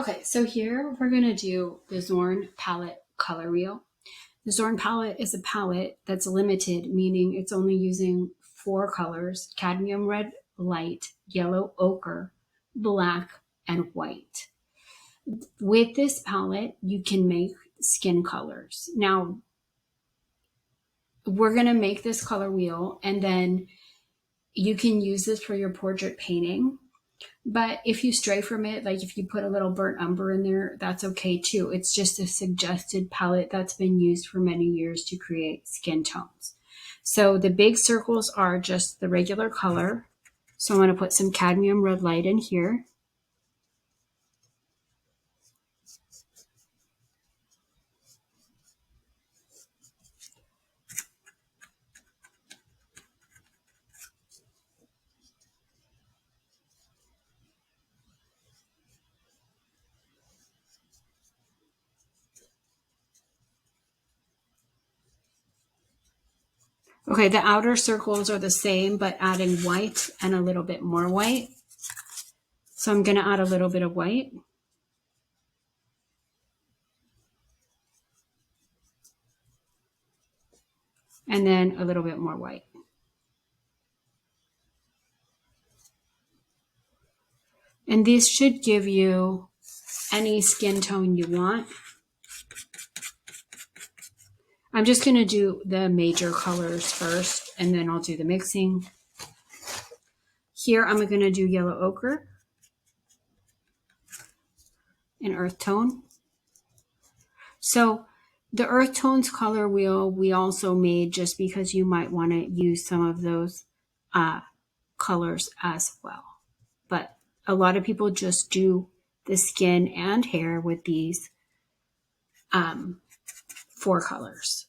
Okay, so here we're going to do the Zorn Palette color wheel. The Zorn Palette is a palette that's limited, meaning it's only using 4 colors: Cadmium Red Light, Yellow Ochre, Black, and White. With this palette, you can make skin colors. Now, we're going to make this color wheel, and then you can use this for your portrait painting. But if you stray from it, like if you put a little burnt umber in there, that's okay too. It's just a suggested palette that's been used for many years to create skin tones. So the big circles are just the regular color. So I'm going to put some cadmium red light in here. Okay, the outer circles are the same, but adding white and a little bit more white. So I'm going to add a little bit of white. And then a little bit more white. And these should give you any skin tone you want. I'm just going to do the major colors first, and then I'll do the mixing. Here I'm going to do yellow ochre, an earth tone. So the earth tones color wheel we also made just because you might want to use some of those colors as well. But a lot of people just do the skin and hair with these 4 colors.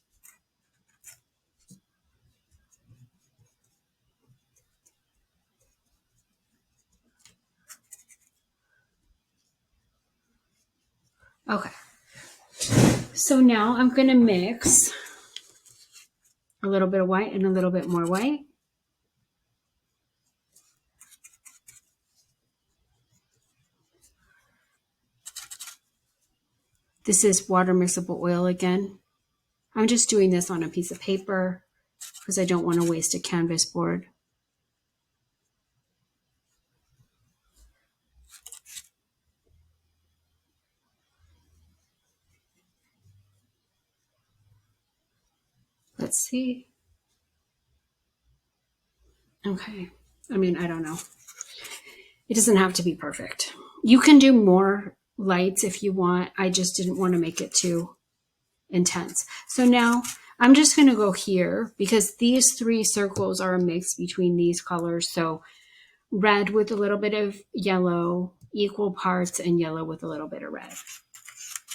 Okay, so now I'm going to mix a little bit of white and a little bit more white. This is water mixable oil again. I'm just doing this on a piece of paper because I don't want to waste a canvas board. Let's see. Okay. I mean, I don't know. It doesn't have to be perfect. You can do more lights if you want. I just didn't want to make it too intense. So now I'm just going to go here because these 3 circles are a mix between these colors. So red with a little bit of yellow, equal parts, and yellow with a little bit of red.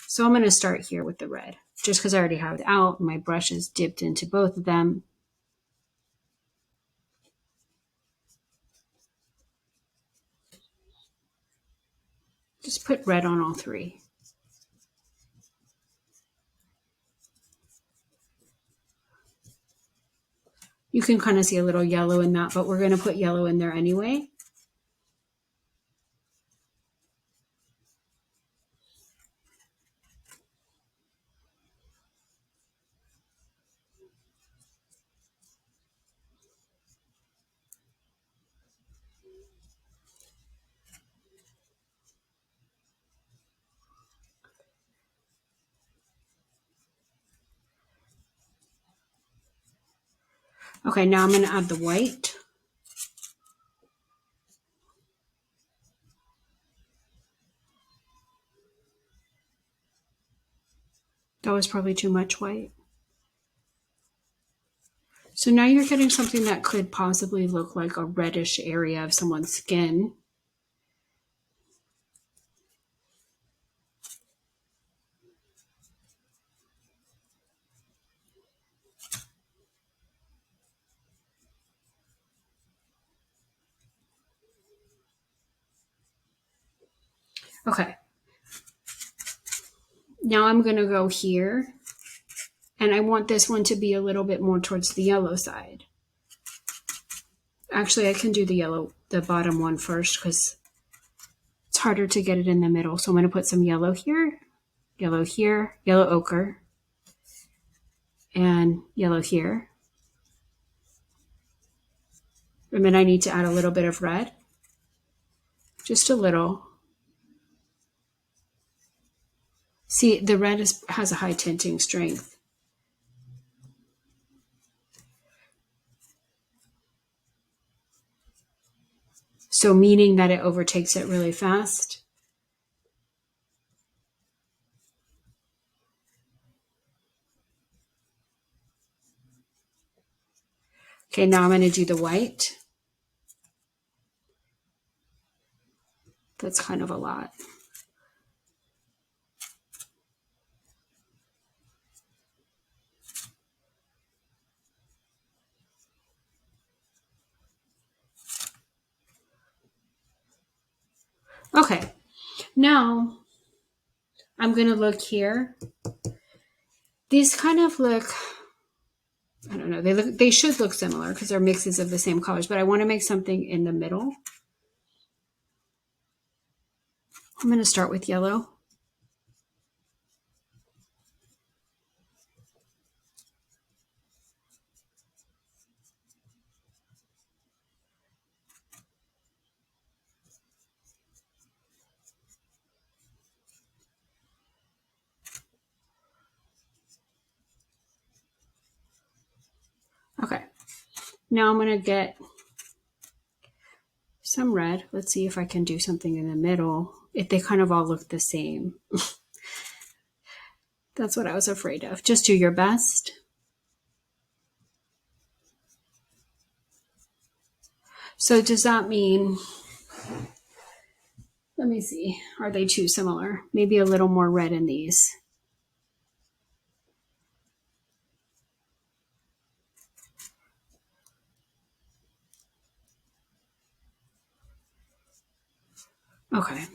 So I'm going to start here with the red just because I already have it out. My brush is dipped into both of them. Just put red on all 3. You can kind of see a little yellow in that, but we're going to put yellow in there anyway. Okay, now I'm going to add the white. That was probably too much white. So now you're getting something that could possibly look like a reddish area of someone's skin. Okay. Now I'm going to go here, and I want this one to be a little bit more towards the yellow side. Actually, I can do the yellow, the bottom one first because It's harder to get it in the middle. So I'm going to put some yellow here, yellow ochre, and yellow here. And then I need to add a little bit of red, just a little. See, the red has a high tinting strength. So meaning that it overtakes it really fast. Okay, now I'm going to do the white. That's kind of a lot. Okay, now I'm going to look here. These kind of look, I don't know, they should look similar because they're mixes of the same colors, but I want to make something in the middle. I'm going to start with yellow. Okay, now I'm going to get some red. Let's see if I can do something in the middle. If they kind of all look the same. That's what I was afraid of. Just do your best. So does that mean, let me see, are they too similar? Maybe a little more red in these. Okay,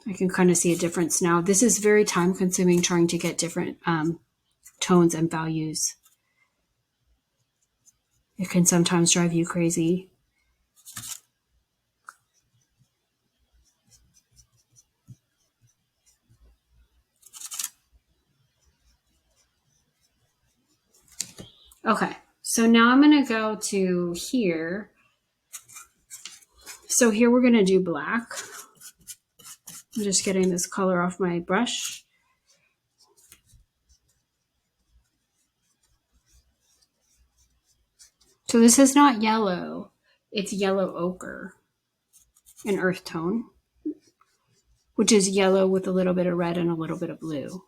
I can kind of see a difference now. This is very time consuming trying to get different tones and values. It can sometimes drive you crazy. Okay, so now I'm going to go to here. So here we're going to do black. I'm just getting this color off my brush. So this is not yellow, it's yellow ochre, an earth tone, which is yellow with a little bit of red and a little bit of blue.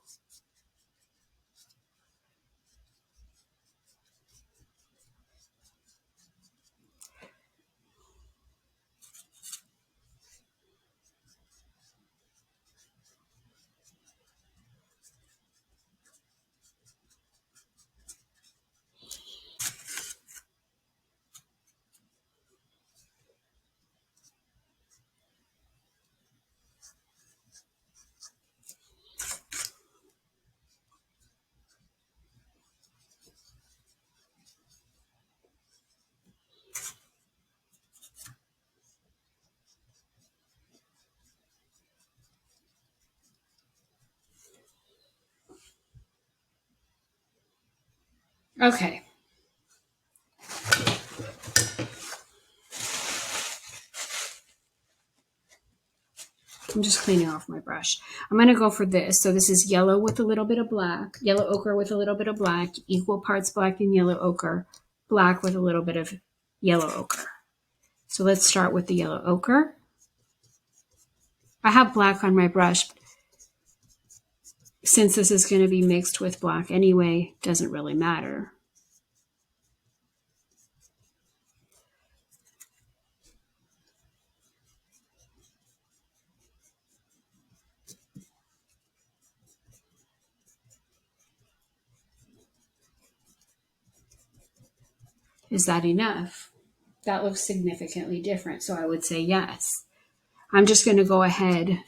Okay. I'm just cleaning off my brush. I'm going to go for this. So this is yellow with a little bit of black, yellow ochre with a little bit of black, equal parts black and yellow ochre, black with a little bit of yellow ochre. So let's start with the yellow ochre. I have black on my brush. Since this is going to be mixed with black anyway, doesn't really matter. Is that enough? That looks significantly different, so I would say yes. I'm just going to go ahead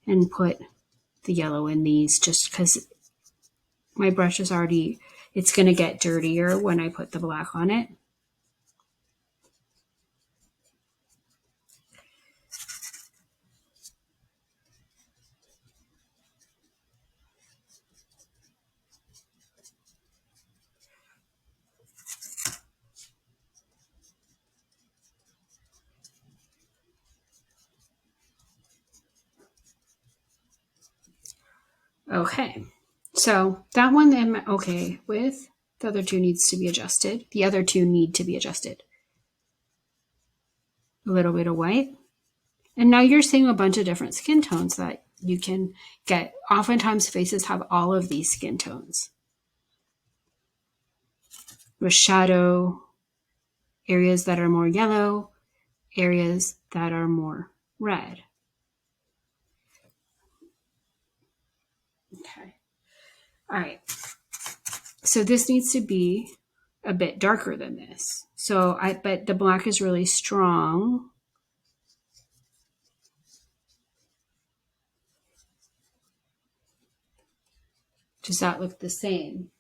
and put the yellow in these just because my brush is already, it's going to get dirtier when I put the black on it. Okay, so that one I'm okay with. The other two needs to be adjusted. The other two need to be adjusted. A little bit of white. And now you're seeing a bunch of different skin tones that you can get. Oftentimes faces have all of these skin tones. With shadow, areas that are more yellow, areas that are more red. Okay. All right. So this needs to be a bit darker than this. So but the black is really strong. Does that look the same?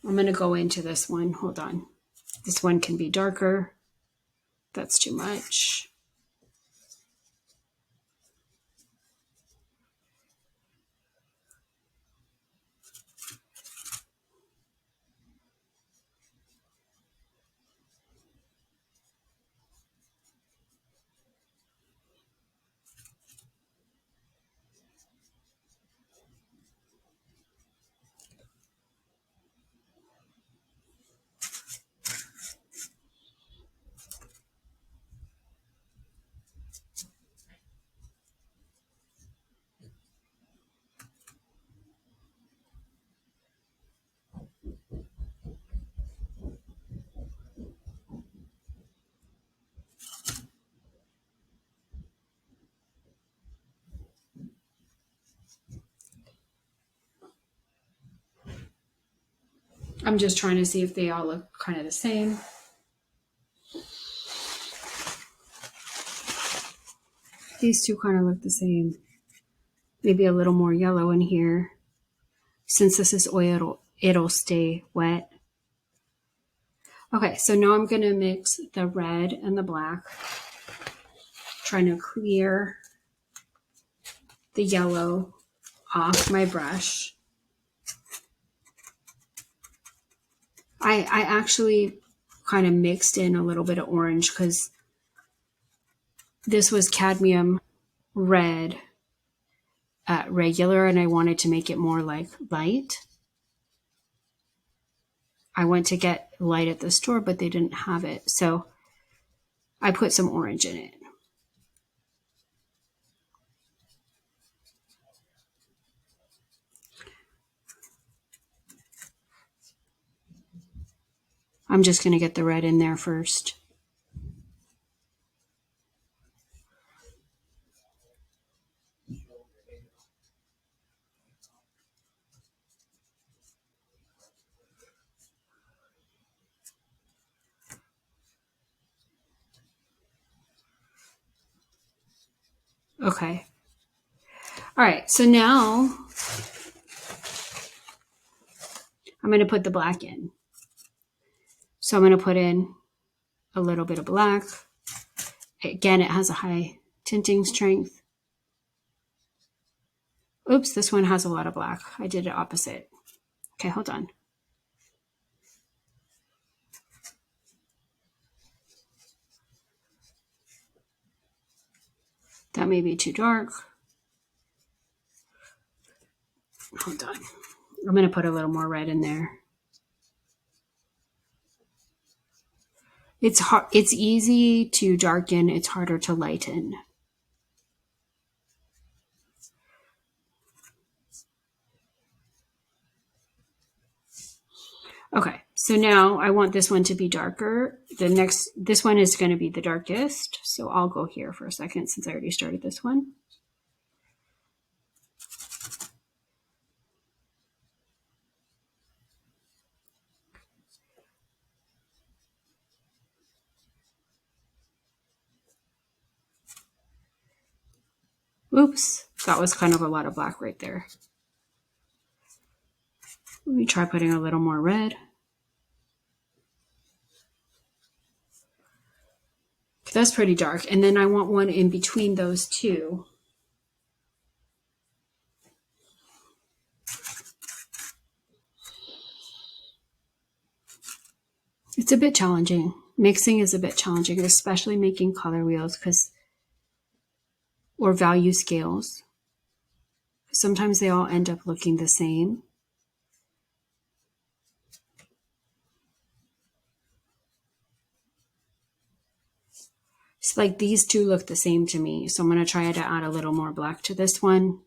I'm going to go into this one. Hold on. This one can be darker. That's too much. I'm just trying to see if they all look kind of the same. These two kind of look the same. Maybe a little more yellow in here. Since this is oil, it'll stay wet. Okay, so now I'm going to mix the red and the black. Trying to clear the yellow off my brush. I actually kind of mixed in a little bit of orange because this was cadmium red regular and I wanted to make it more like light. I went to get light at the store, but they didn't have it. So I put some orange in it. I'm just going to get the red in there first. Okay. All right, so now I'm going to put the black in. So I'm going to put in a little bit of black. Again, it has a high tinting strength. Oops, this one has a lot of black. I did it opposite. Okay, hold on. That may be too dark. Hold on. I'm going to put a little more red in there. It's hard. It's easy to darken. It's harder to lighten. Okay, so now I want this one to be darker. This one is going to be the darkest. So I'll go here for a second since I already started this one. Oops, that was kind of a lot of black right there. Let me try putting a little more red. That's pretty dark. And then I want one in between those two. It's a bit challenging. Mixing is a bit challenging, especially making color wheels because or value scales. Sometimes they all end up looking the same. It's like these two look the same to me, so I'm going to try to add a little more black to this one.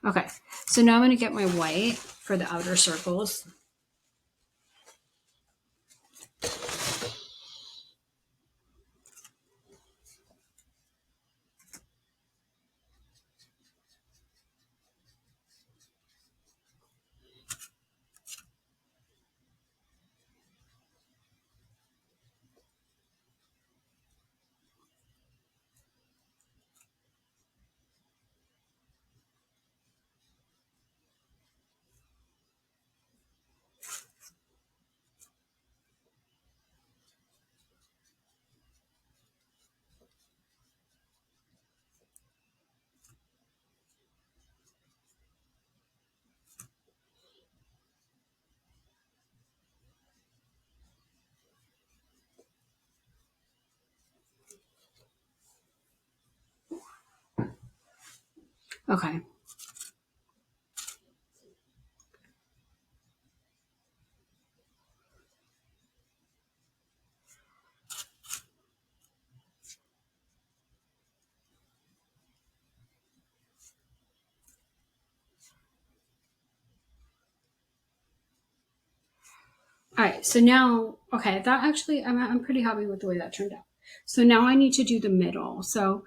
Okay, so now I'm going to get my white for the outer circles. Okay. All right, so now, okay, that actually, I'm pretty happy with the way that turned out. So now I need to do the middle. So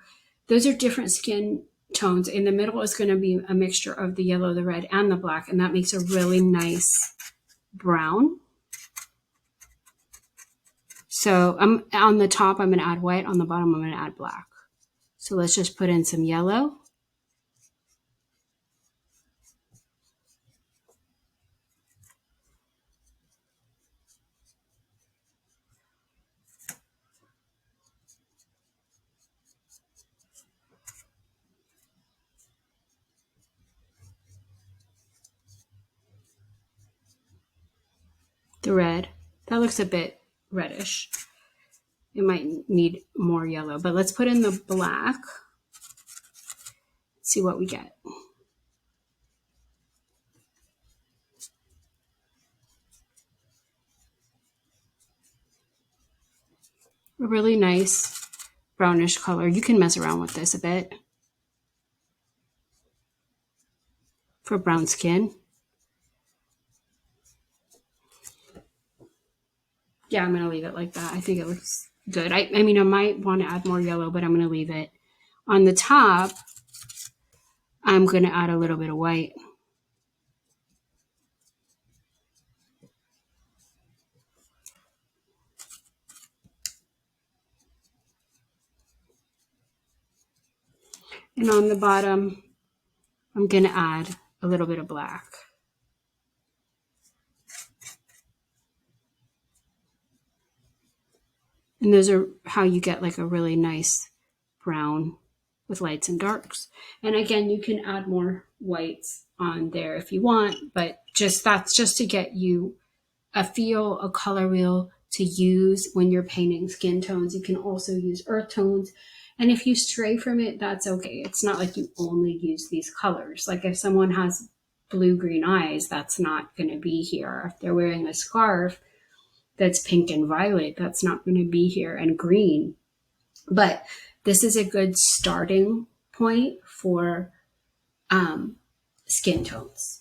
those are different skin tones. In the middle is going to be a mixture of the yellow, the red, and the black, and that makes a really nice brown. So on the top, I'm going to add white. On the bottom, I'm going to add black. So let's just put in some yellow. The red, that looks a bit reddish. It might need more yellow, but let's put in the black. See what we get. A really nice brownish color. You can mess around with this a bit for brown skin. Yeah, I'm going to leave it like that. I think it looks good. I mean, I might want to add more yellow, but I'm going to leave it. On the top, I'm going to add a little bit of white. And on the bottom, I'm going to add a little bit of black. And those are how you get like a really nice brown with lights and darks. And again, you can add more whites on there if you want, but that's just to get you a feel, a color wheel to use when you're painting skin tones. You can also use earth tones. And if you stray from it, that's okay. It's not like you only use these colors. Like if someone has blue-green eyes, that's not going to be here. If they're wearing a scarf that's pink and violet, that's not going to be here, and green. But this is a good starting point for skin tones.